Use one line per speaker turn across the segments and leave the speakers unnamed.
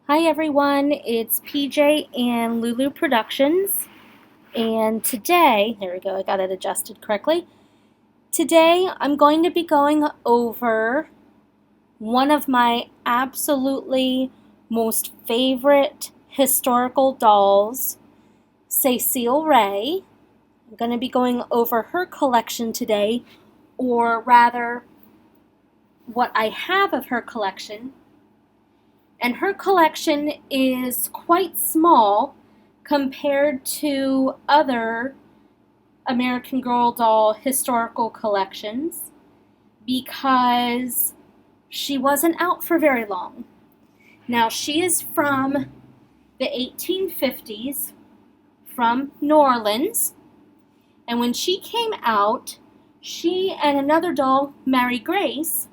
Hi everyone, it's PJ and Lulu Productions, and today, there we go, I got it adjusted correctly. Today I'm going to be going over one of my absolutely most favorite historical dolls, Cecile Rey. I'm going to be going over her collection today, or rather, what I have of her collection. And her collection is quite small compared to other American Girl doll historical collections because she wasn't out for very long. Now, she is from the 1850s, from New Orleans, and when she came out, she and another doll, Mary Grace,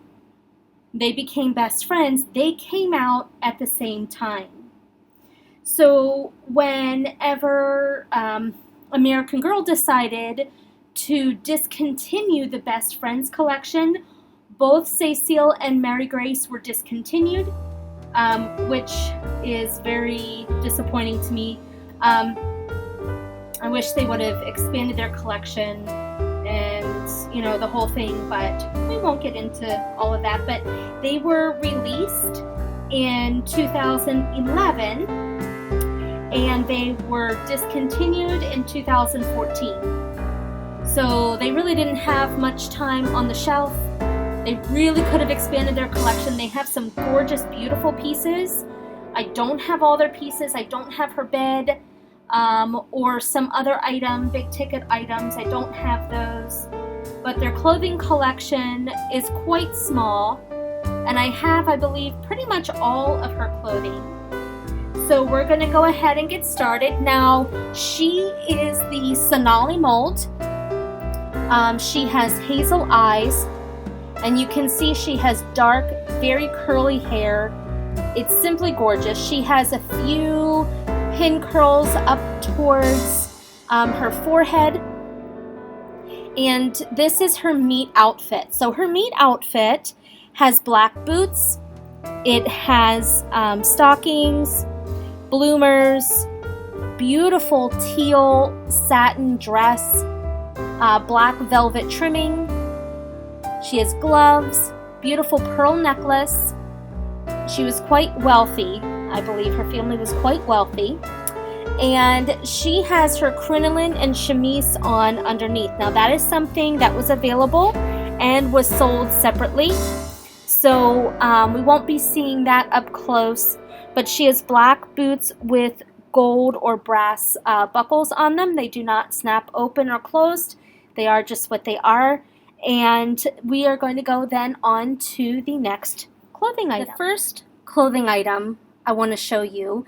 they became best friends. They came out at the same time. So whenever American Girl decided to discontinue the Best Friends collection, both Cecile and Mary Grace were discontinued, which is very disappointing to me. I wish they would have expanded their collection and, the whole thing, but we won't get into all of that. But they were released in 2011 and they were discontinued in 2014. So they really didn't have much time on the shelf. They really could have expanded their collection. They have some gorgeous, beautiful pieces. I don't have all their pieces. I don't have her bed or some other item, big ticket items. I don't have those. But their clothing collection is quite small. And I have, I believe, pretty much all of her clothing. So we're going to go ahead and get started. Now, she is the Sonali mold. She has hazel eyes, and you can see she has dark, very curly hair. It's simply gorgeous. She has a few pin curls up towards her forehead, and this is her meet outfit. So her meet outfit has black boots, it has stockings, bloomers, beautiful teal satin dress, black velvet trimming. She has gloves, beautiful pearl necklace. She was quite wealthy. I believe her family was quite wealthy. And she has her crinoline and chemise on underneath. Now that is something that was available and was sold separately. So we won't be seeing that up close. But she has black boots with gold or brass buckles on them. They do not snap open or closed. They are just what they are. And we are going to go then on to the next clothing item. The first clothing item I want to show you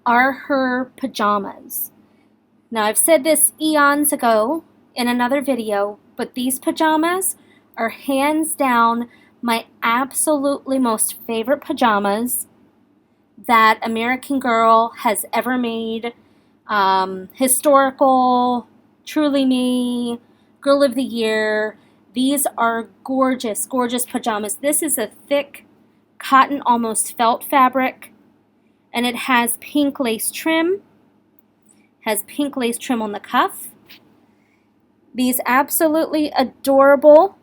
are her pajamas. Now, I've said this eons ago in another video, but these pajamas are hands down my absolutely most favorite pajamas that American Girl has ever made. Historical, Truly Me, Girl of the Year. These are gorgeous, gorgeous pajamas. This is a thick cotton, almost felt fabric, and it has pink lace trim. Has pink lace trim on the cuff. These absolutely adorable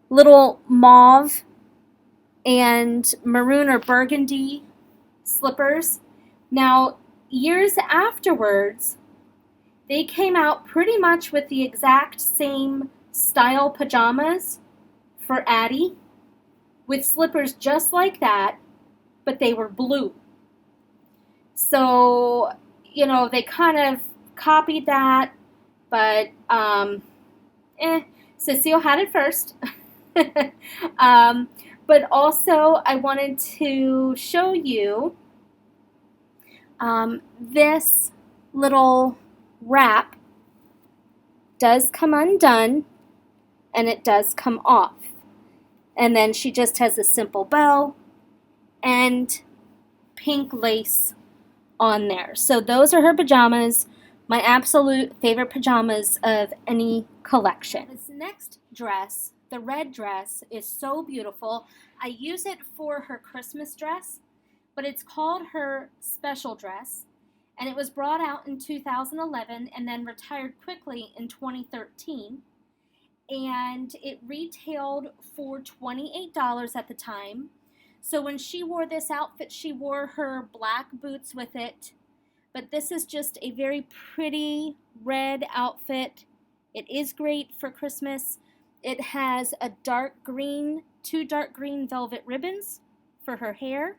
little mauve and maroon or burgundy slippers. Now, years afterwards, they came out pretty much with the exact same style pajamas for Addie, with slippers just like that, but they were blue. So, they kind of copied that, but Cecile had it first. But also, I wanted to show you this little wrap does come undone, and it does come off. And then she just has a simple bow and pink lace on there. So those are her pajamas, my absolute favorite pajamas of any collection. This next dress, the red dress, is so beautiful. I use it for her Christmas dress, but it's called her special dress, and it was brought out in 2011 and then retired quickly in 2013. And it retailed for $28 at the time. So when she wore this outfit, she wore her black boots with it. But this is just a very pretty red outfit. It is great for Christmas. It has a two dark green velvet ribbons for her hair.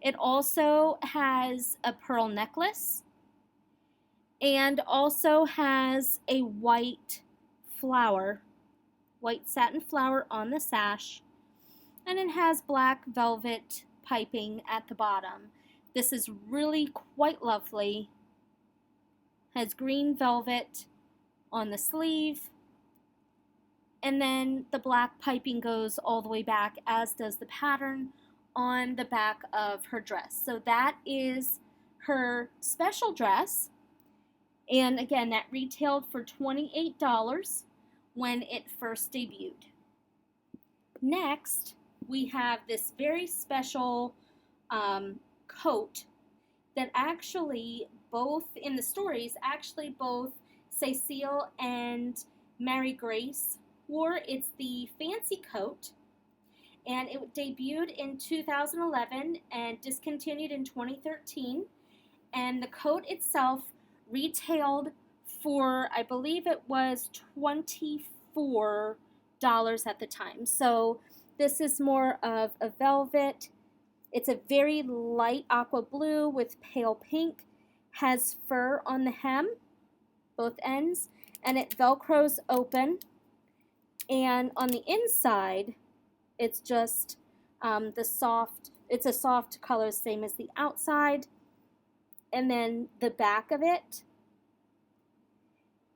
It also has a pearl necklace and also has a white satin flower on the sash, and it has black velvet piping at the bottom. This is really quite lovely. Has green velvet on the sleeve, and then the black piping goes all the way back, as does the pattern on the back of her dress. So that is her special dress, and again, that retailed for $28 when it first debuted. Next, we have this very special coat that actually both in the stories, both Cecile and Mary Grace wore. It's the fancy coat, and it debuted in 2011 and discontinued in 2013. And the coat itself retailed for, I believe it was $24 at the time. So this is more of a velvet. It's a very light aqua blue with pale pink, has fur on the hem, both ends, and it velcros open. And on the inside, it's just it's a soft color, same as the outside. And then the back of it.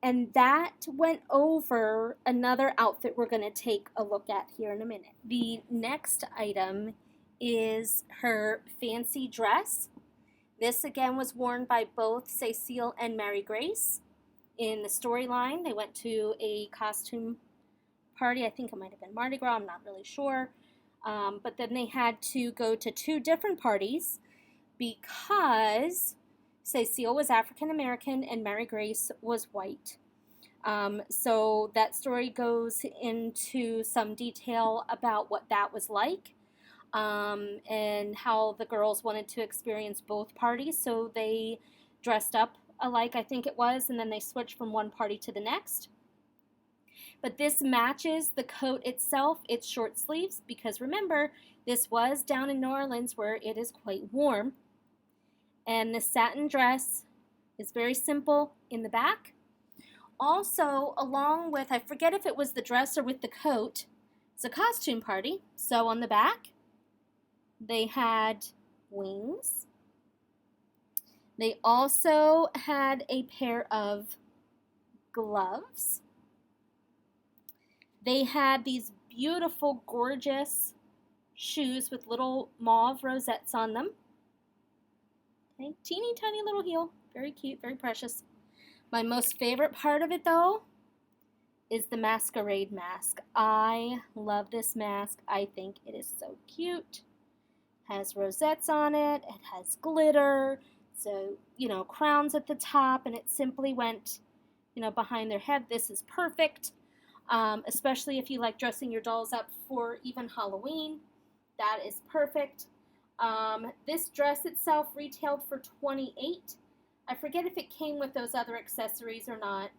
And that went over another outfit we're going to take a look at here in a minute. The next item is her fancy dress. This again was worn by both Cecile and Mary Grace. In the storyline, they went to a costume party. I think it might have been Mardi Gras, I'm not really sure. But then they had to go to two different parties because Cecile was African American and Mary Grace was white. So that story goes into some detail about what that was like, and how the girls wanted to experience both parties, so they dressed up alike, I think it was, and then they switched from one party to the next. But this matches the coat itself. It's short sleeves because remember, this was down in New Orleans where it is quite warm. And the satin dress is very simple in the back. Also, along with, I forget if it was the dress or with the coat, it's a costume party. So on the back, they had wings. They also had a pair of gloves. They had these beautiful, gorgeous shoes with little mauve rosettes on them. Okay, teeny tiny little heel. Very cute, very precious. My most favorite part of it, though, is the masquerade mask. I love this mask. I think it is so cute. Has rosettes on it. It has glitter. So, crowns at the top, and it simply went, behind their head. This is perfect. Especially if you like dressing your dolls up for even Halloween. That is perfect. This dress itself retailed for $28. I forget if it came with those other accessories or not.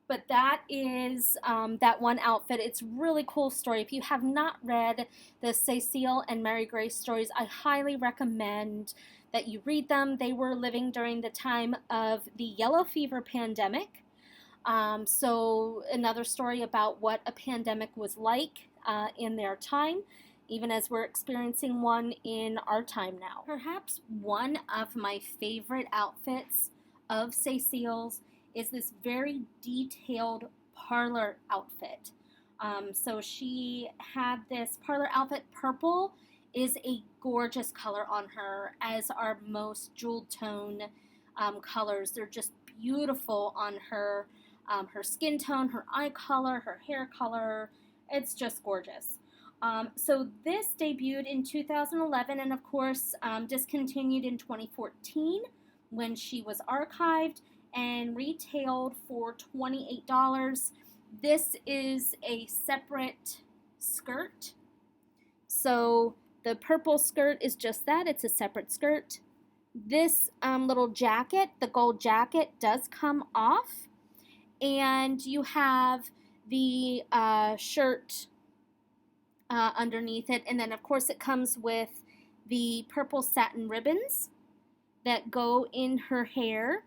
But that is that one outfit. It's a really cool story. If you have not read the Cecile and Mary Grace stories, I highly recommend that you read them. They were living during the time of the yellow fever pandemic. So another story about what a pandemic was like in their time, even as we're experiencing one in our time now. Perhaps one of my favorite outfits of Cecile's is this very detailed parlor outfit. So she had this parlor outfit. Purple is a gorgeous color on her, as are most jewel tone colors. They're just beautiful on her. Her skin tone, her eye color, her hair color. It's just gorgeous. So this debuted in 2011 and, of course, discontinued in 2014 when she was archived and retailed for $28. This is a separate skirt. So the purple skirt is just that. It's a separate skirt. This little jacket, the gold jacket, does come off. And you have the shirt underneath it. And then, of course, it comes with the purple satin ribbons that go in her hair.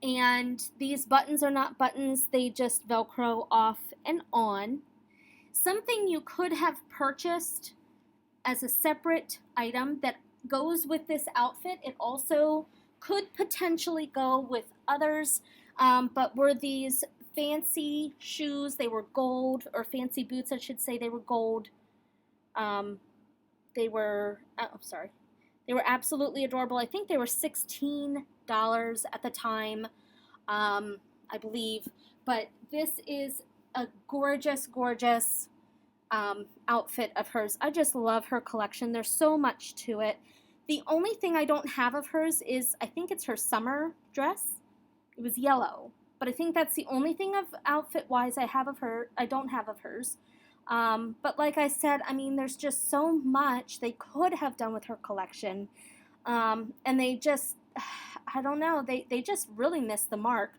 And these buttons are not buttons. They just Velcro off and on. Something you could have purchased as a separate item that goes with this outfit. It also could potentially go with others, but were these fancy shoes. They were gold, or fancy boots, I should say. They were gold. They were absolutely adorable. I think they were $16 at the time, I believe. But this is a gorgeous, gorgeous outfit of hers. I just love her collection. There's so much to it. The only thing I don't have of hers is, I think it's her summer dress. It was yellow. But I think that's the only thing of outfit-wise I don't have of hers. But like I said, I mean, there's just so much they could have done with her collection. And they just, I don't know, they just really missed the mark.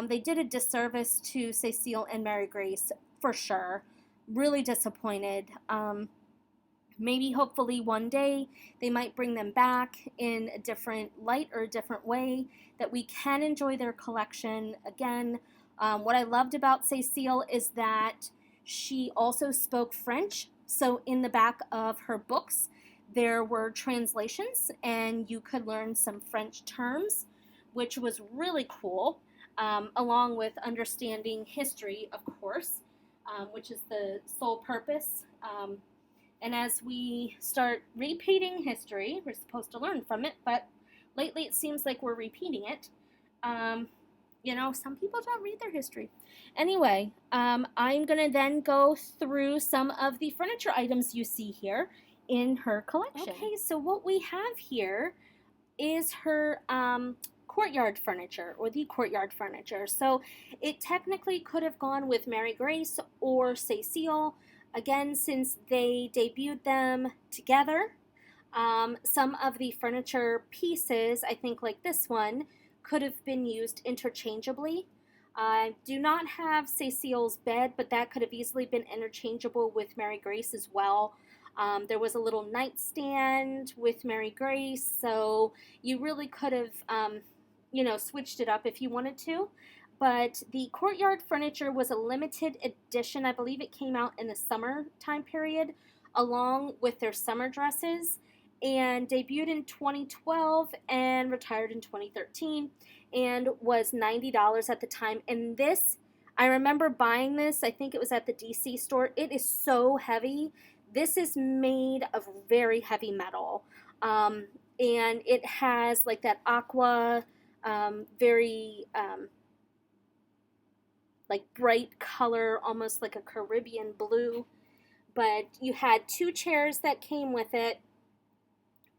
They did a disservice to Cecile and Mary Grace, for sure. Really disappointed. Maybe, hopefully, one day they might bring them back in a different light or a different way that we can enjoy their collection again. What I loved about Cecile is that she also spoke French. So in the back of her books, there were translations and you could learn some French terms, which was really cool, along with understanding history, of course, which is the sole purpose. And as we start repeating history, we're supposed to learn from it, but lately it seems like we're repeating it. You know, some people don't read their history. Anyway, I'm going to then go through some of the furniture items you see here in her collection. Okay, so what we have here is her Courtyard Furniture, or the Courtyard Furniture. So it technically could have gone with Mary Grace or Cecile. Again, since they debuted them together, some of the furniture pieces, I think like this one, could have been used interchangeably. I do not have Cecile's bed, but that could have easily been interchangeable with Mary Grace as well. There was a little nightstand with Mary Grace, so you really could have, switched it up if you wanted to. But the Courtyard Furniture was a limited edition. I believe it came out in the summer time period, along with their summer dresses, and debuted in 2012 and retired in 2013, and was $90 at the time. And this, I remember buying this, I think it was at the DC store. It is so heavy. This is made of very heavy metal, and it has like that aqua, very like bright color, almost like a Caribbean blue. But you had 2 chairs that came with it.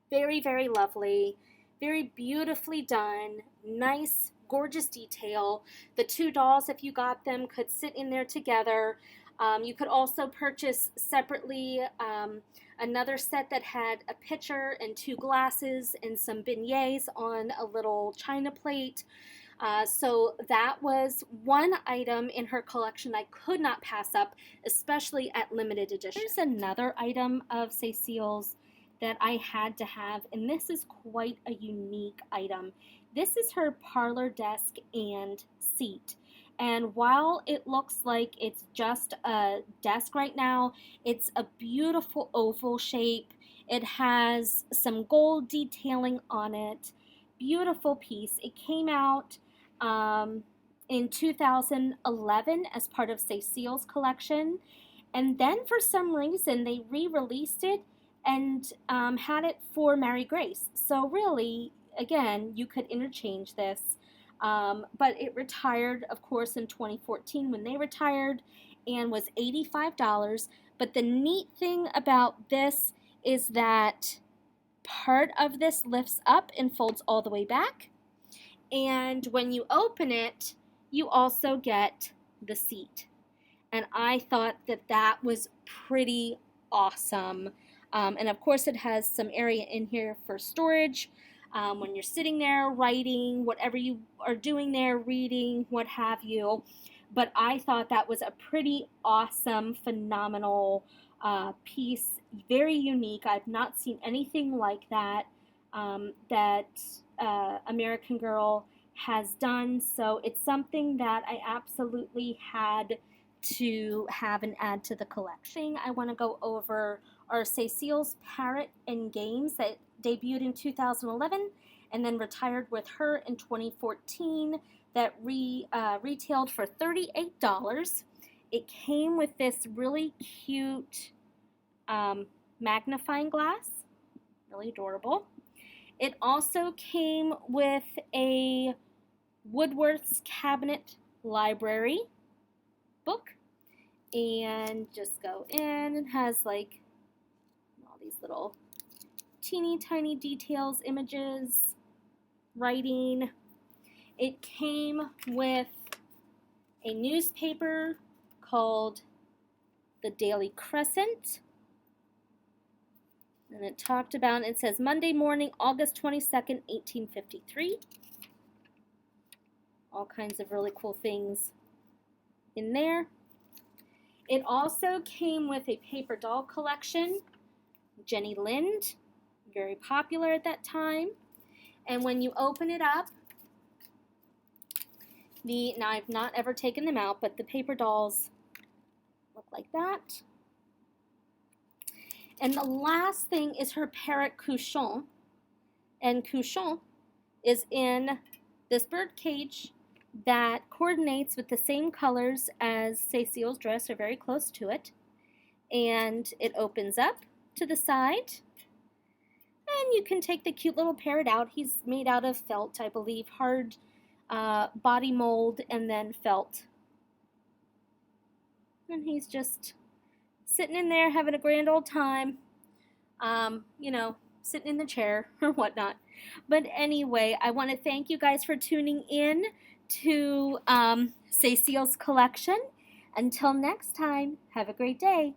Very, very lovely. Very beautifully done. Nice, gorgeous detail. The 2 dolls, if you got them, could sit in there together. You could also purchase separately another set that had a pitcher and 2 glasses and some beignets on a little china plate. So that was one item in her collection I could not pass up, especially at limited edition. Here's another item of Cecile's that I had to have, and this is quite a unique item. This is her parlor desk and seat. And while it looks like it's just a desk right now, it's a beautiful oval shape. It has some gold detailing on it. Beautiful piece. It came out in 2011 as part of Cecile's collection. And then for some reason they re-released it and had it for Mary Grace. So really, again, you could interchange this. But it retired, of course, in 2014 when they retired, and was $85. But the neat thing about this is that part of this lifts up and folds all the way back. And when you open it, you also get the seat. And I thought that that was pretty awesome. And of course, it has some area in here for storage. When you're sitting there writing, whatever you are doing there, reading, what have you. But I thought that was a pretty awesome, phenomenal piece. Very unique. I've not seen anything like that that American Girl has done. So it's something that I absolutely had to have and add to the collection. I want to go over are Cecile's Parrot and Games that debuted in 2011 and then retired with her in 2014 that retailed for $38. It came with this really cute magnifying glass, really adorable. It also came with a Woodworth's Cabinet Library book, and just go in. It has like all these little teeny tiny details, images, writing. It came with a newspaper called the Daily Crescent, and it talked about, it says Monday morning, August 22nd, 1853. All kinds of really cool things in there. It also came with a paper doll collection, Jenny Lind, very popular at that time. And when you open it up, now I've not ever taken them out, but the paper dolls look like that. And the last thing is her parrot Couchon. And Couchon is in this bird cage that coordinates with the same colors as Cecile's dress, or very close to it. And it opens up to the side. And you can take the cute little parrot out. He's made out of felt, I believe, hard body mold and then felt. And he's just sitting in there having a grand old time, you know, sitting in the chair or whatnot. But anyway, I want to thank you guys for tuning in to Cecile's collection. Until next time, have a great day.